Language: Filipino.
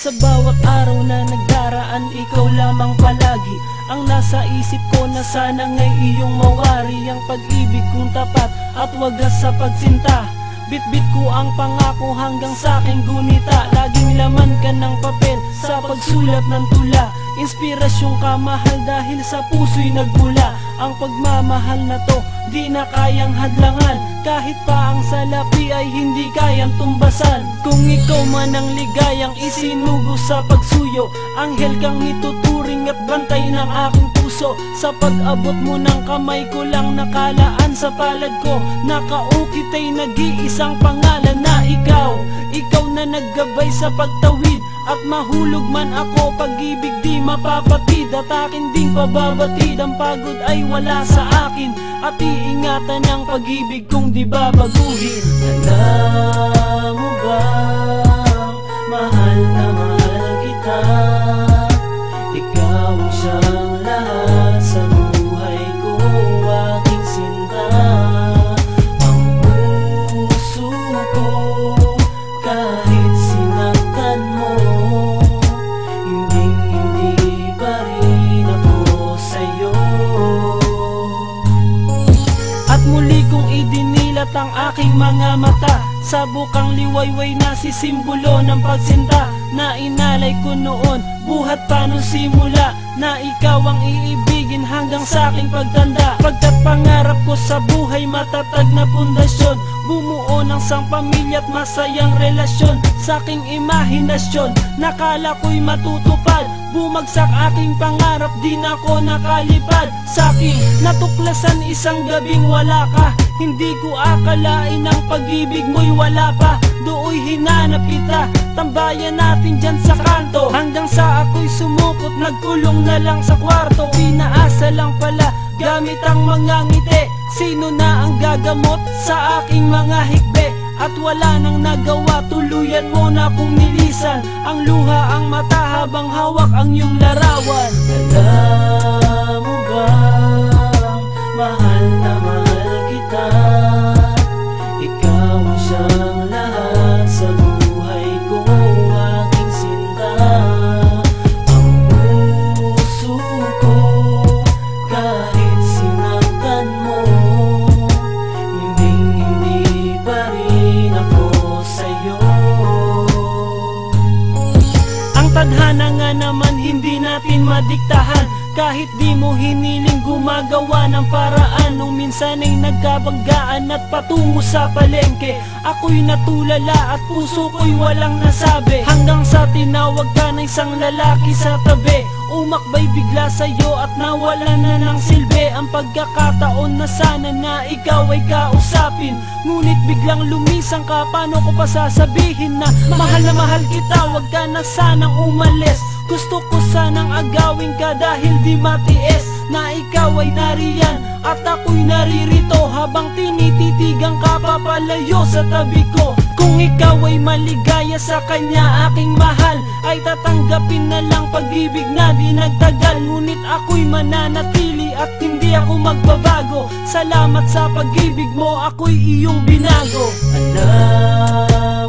Sa bawat araw na nagdaraan, ikaw lamang palagi ang nasa isip ko, na sana ngay iyong mawari ang pag-ibig kong tapat at wagas sa pagsinta. Bit-bit ko ang pangako hanggang sa aking gunita. Laging laman ka ng papel sa pagsulat ng tula. Inspirasyon ka, mahal, dahil sa puso'y nagmula. Ang pagmamahal na to di na kayang hadlangan, kahit pa ang salapi ay hindi kayang tumbasan. Kung ikaw man ang ligayang isinugo sa pagsuyo, anghel kang ituturing at bantay ng aking puso. Sa pag-abot mo ng kamay ko lang nakalaan sa palad ko, nakaukit ay nag-iisang pangalan na ikaw. Ikaw na naggabay sa pagtawid, at mahulog man ako, pag-ibig di mapapatid, at akin ding pababatid. Ang pagod ay wala sa akin, at iingatan ang pag-ibig kong di babaguhin. Alam mo ba, mahal na mahal kita. Ikaw ang siyang lahat sa buhay ko, aking sinta. Ang puso ko, kahit sinaktan mo, hindi pa rin ako sa'yo. At muli kong idinilat ang aking mga mata sa bukang liwayway na sisimbolo ng pagsinta, na inalay ko noon, buhat pa nung simula, na ikaw ang iibigin hanggang sa aking pagtanda. Pagkat pangarap ko sa buhay matatag na pundasyon, bumuo ng sang pamilya at masayang relasyon. Sa aking imahinasyon, nakala ko'y matutupad, bumagsak aking pangarap, di na ako nakalipad. Sa aking natuklasan isang gabing wala ka, hindi ko akalain ang pag-ibig mo'y wala pa. Dooy hinanap kita, tambayan natin dyan sa kanto, hanggang sa ako'y sumukot, nagkulong na lang sa kwarto. Pinaasa lang pala, gamit ang mga ngiti, sino na ang gagamot sa aking mga hikbe? At wala nang nagawa, tuluyan mo na kong nilisan ang luha, ang mata habang hawak ang iyong larawan. Alam mo ba, mahal na mahal kita. Ikaw ang siyang lahat sa buhay ko, aking sinta. Ang puso ko, kahit sinaktan mo, hindi pa rin ako sa'yo. Ang tadhana nga naman hindi natin madiktahan, kahit di mo hiniling gumagawa ng paraan. Nung minsan ay nagkabanggaan at patungo sa palengke, ako'y natulala at puso ko'y walang nasabi, hanggang sa tinawag ka ng isang lalaki sa tabi. Umakbay bigla sa'yo at nawala na ng silbi ang pagkakataon na sana na ikaw ay kausapin. Ngunit biglang lumisang ka, paano ko pa sasabihin na mahal kita, wag ka na sanang umalis. Gusto ko sanang agawin ka dahil di matiis na ikaw ay nariyan at ako'y naririto, habang tinititigan ka papalayo sa tabi ko. Kung ikaw ay maligaya sa kanya, aking mahal, ay tatanggapin na lang pag-ibig na di nagtagal. Ngunit ako'y mananatili at hindi ako magbabago. Salamat sa pag-ibig mo, ako'y iyong binago. Alam